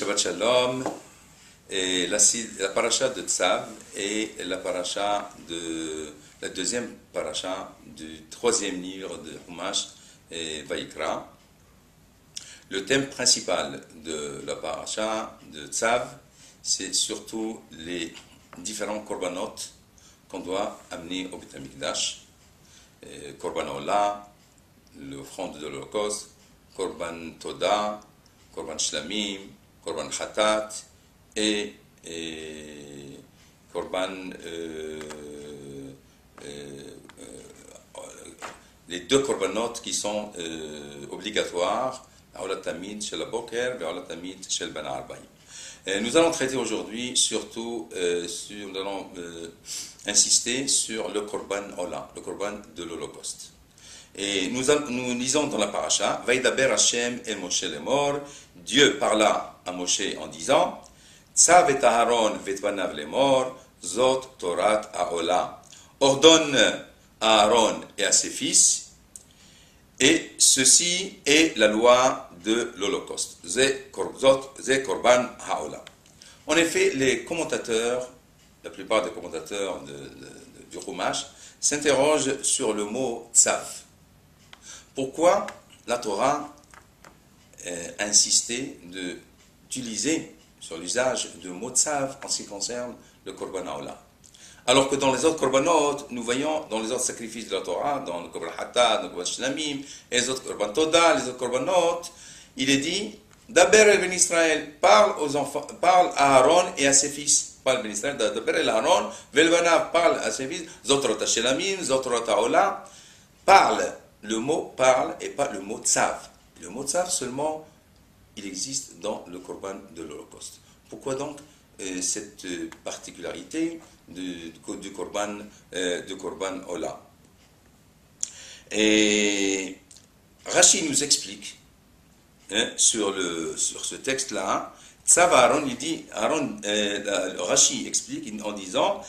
Shabbat Shalom, et la paracha de Tzav et la deuxième paracha du troisième livre de Humash et Vaikra. Le thème principal de la paracha de Tzav, c'est surtout les différents korbanot qu'on doit amener au Beit HaMikdash. Korban Ola, l'offrande de l'Holocauste, Korban Toda, Korban Shlamim, Korban Khatat et Korban, les deux korbanot qui sont obligatoires, Aolat Tamid Shel Boker et Aolat Tamid Shel Ben Arbaim. Nous allons traiter aujourd'hui surtout, nous allons insister sur le Korban Ola, le Korban de l'Holocauste. Et nous lisons dans la paracha, Vaidaber Hashem el Moshe lemor, Dieu parla à Moshe en disant, Tzav et Aharon vetvanav lemor, Zot Torat Haola. Ordonne à Aaron et à ses fils, et ceci est la loi de l'Holocauste. Ze Korban Haola. En effet, les commentateurs, la plupart des commentateurs du Chumash, s'interrogent sur le mot Tzav. Pourquoi la Torah a insisté d'utiliser sur l'usage du mot Tzav en ce qui concerne le Korban Haola? Alors que dans les autres Korbanot, nous voyons dans les autres sacrifices de la Torah, dans le Korban Hatat, dans le Korban Shlamim, et les autres Korban Toda, les autres Korbanot, il est dit, Daber el Ben Israël, parle aux enfants, parle à Aaron et à ses fils. Parle Ben Israël, Daber el Aaron, Velvanav, parle à ses fils, Zotrot Shlamim, Zotrot Haola, parle. Le mot parle et pas le mot tzav. Le mot tzav seulement, il existe dans le korban de l'Holocauste. Pourquoi donc cette particularité du korban Ola? Et Rashi nous explique sur ce texte-là, tzav Aaron, il dit, Rashi explique en disant,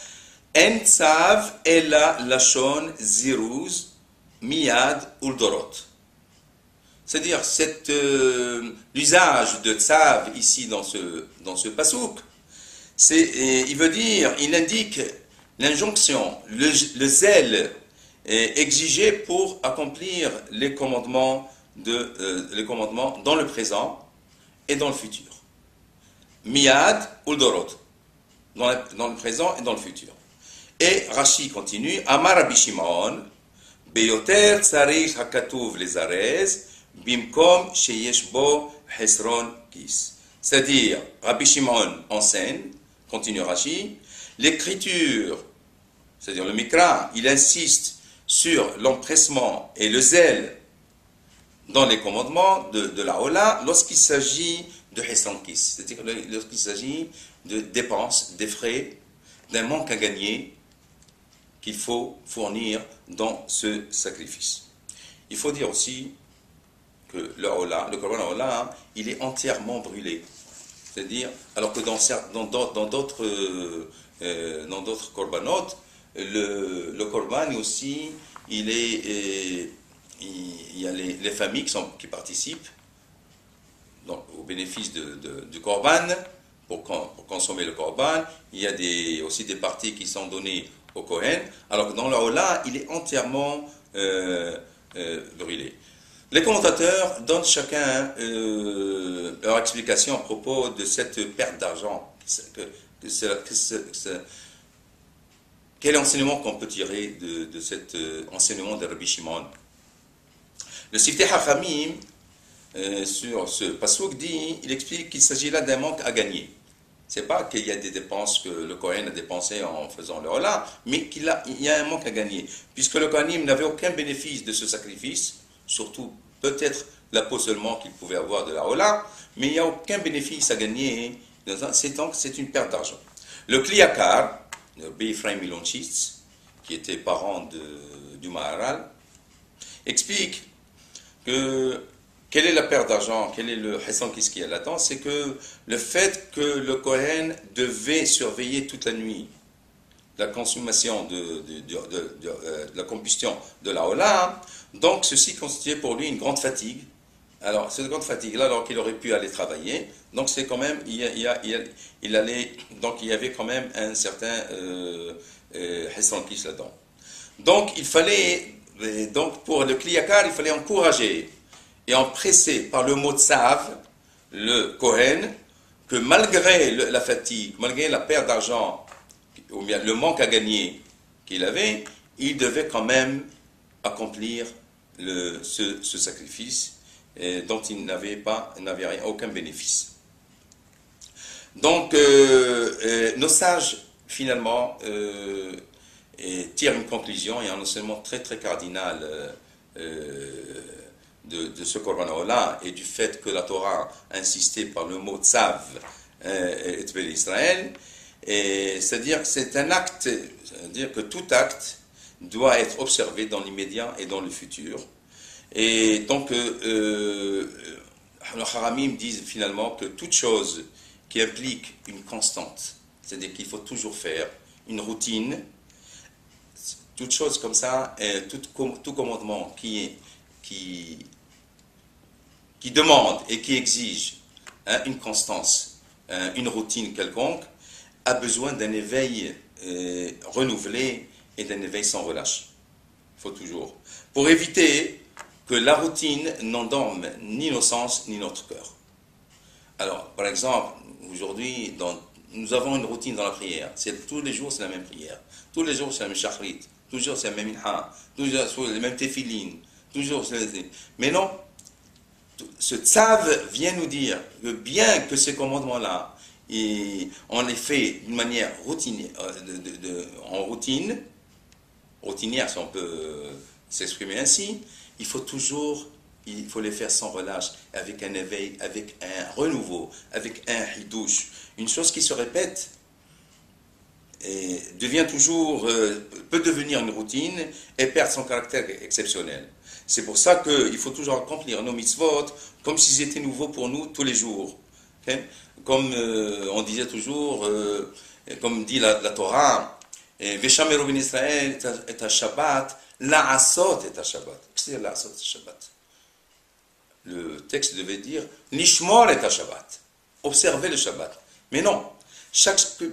En tzav ela lashon ziruz Miyad Uldorot. C'est-à-dire, l'usage de Tzav ici dans ce pasouk, il veut dire, il indique l'injonction, le zèle exigé pour accomplir les commandements dans le présent et dans le futur. Miyad Uldorot, dans le présent et dans le futur. Et Rashi continue, Amar Rabbi Shimon, Beyoter tzarich hakatuv lezarez, bimkom sheyesh bo hesron kis. C'est-à-dire, Rabbi Shimon enseigne, continue Rashi, l'écriture, c'est-à-dire le Mikra, il insiste sur l'empressement et le zèle dans les commandements de la Ola lorsqu'il s'agit de hesron kis, c'est-à-dire lorsqu'il s'agit de dépenses, des frais, d'un manque à gagner qu'il faut fournir dans ce sacrifice. Il faut dire aussi que le korban Ola, il est entièrement brûlé. C'est-à-dire, alors que dans d'autres korbanot, le korban aussi, il y a les familles qui participent donc, au bénéfice du korban, pour consommer le korban. Il y a aussi des parties qui sont données au Kohen, alors que dans la Ola, il est entièrement brûlé. Les commentateurs donnent chacun leur explication à propos de cette perte d'argent. Quel enseignement qu'on peut tirer de cet enseignement de Rabbi Shimon? Le Siftei Hachamim, sur ce pasouk, il explique qu'il s'agit là d'un manque à gagner. Ce n'est pas qu'il y a des dépenses que le Kohen a dépensées en faisant le Ola, mais il y a un manque à gagner. Puisque le Kohanim n'avait aucun bénéfice de ce sacrifice, surtout peut-être la peau seulement qu'il pouvait avoir de la Ola, mais il n'y a aucun bénéfice à gagner, c'est une perte d'argent. Le Kliyakar, le Ephraim Milonchitz, qui était parent du Maharal, explique que quelle est la perte d'argent, quel est le Hessan qui est là-dedans? C'est que le fait que le Kohen devait surveiller toute la nuit la consommation de la combustion de la Ola, donc ceci constituait pour lui une grande fatigue Alors, cette grande fatigue-là, alors qu'il aurait pu aller travailler, donc c'est quand même, il allait, donc il y avait quand même un certain Hesron là-dedans. Donc, il fallait, donc pour le Kliyakar, il fallait encourager et empresser par le mot Tsav, le Kohen, que malgré la fatigue, malgré la perte d'argent, ou bien le manque à gagner qu'il avait, il devait quand même accomplir ce sacrifice dont il n'avait aucun bénéfice. Donc, nos sages, finalement, tirent une conclusion et un enseignement très très cardinal de ce Korban et du fait que la Torah a insisté par le mot Tzav et Tvel Israël, c'est-à-dire que c'est un acte, c'est-à-dire que tout acte doit être observé dans l'immédiat et dans le futur. Et donc, les Haramim disent finalement que toute chose qui implique une constante, c'est-à-dire qu'il faut toujours faire une routine, toute chose comme ça, tout commandement qui demande et qui exige une constance, une routine quelconque, a besoin d'un éveil renouvelé et d'un éveil sans relâche. Il faut toujours. Pour éviter que la routine n'endorme ni nos sens ni notre cœur. Alors, par exemple, aujourd'hui, nous avons une routine dans la prière. Tous les jours, c'est la même prière. Tous les jours, c'est la même shachrit. Toujours, c'est la même minha. Toujours, c'est la même tefilin. Toujours, c'est la même... Mais non, ce tzav vient nous dire que bien que ces commandements-là, on les fait d'une manière routinière, en routine, routinière si on peut s'exprimer ainsi, il faut les faire sans relâche, avec un éveil, avec un renouveau, avec un hidouche. Une chose qui se répète et devient toujours, peut devenir une routine et perdre son caractère exceptionnel. C'est pour ça qu'il faut toujours accomplir nos mitzvot comme s'ils étaient nouveaux pour nous tous les jours. Okay? Comme on disait toujours, comme dit la Torah, Veshameru ben Israël et à Shabbat, la'asot et à Shabbat. Qu'est-ce que c'est la'asot et à Shabbat? Le texte devait dire Nishmor et à Shabbat. Observer le Shabbat. Mais non,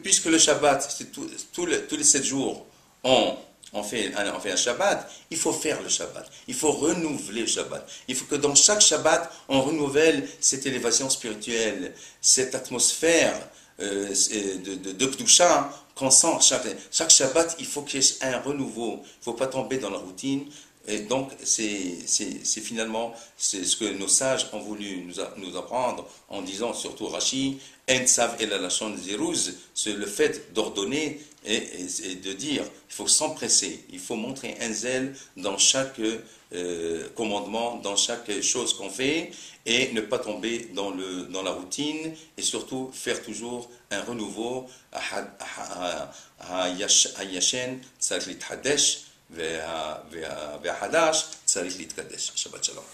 puisque le Shabbat, c'est tous les 7 jours, on fait un Shabbat, il faut faire le Shabbat. Il faut renouveler le Shabbat. Il faut que dans chaque Shabbat, on renouvelle cette élévation spirituelle, cette atmosphère de Kedusha qu'on sent chaque Shabbat. Il faut qu'il y ait un renouveau. Il ne faut pas tomber dans la routine. Et donc, c'est finalement ce que nos sages ont voulu nous apprendre en disant, surtout Rashi, En tzav el lachon ziruz, c'est le fait d'ordonner et de dire, il faut s'empresser, il faut montrer un zèle dans chaque commandement, dans chaque chose qu'on fait, et ne pas tomber dans la routine, et surtout faire toujours un renouveau, hayashen tzarich lithadesh, והחדש צריך להתקדש. שבת שלום.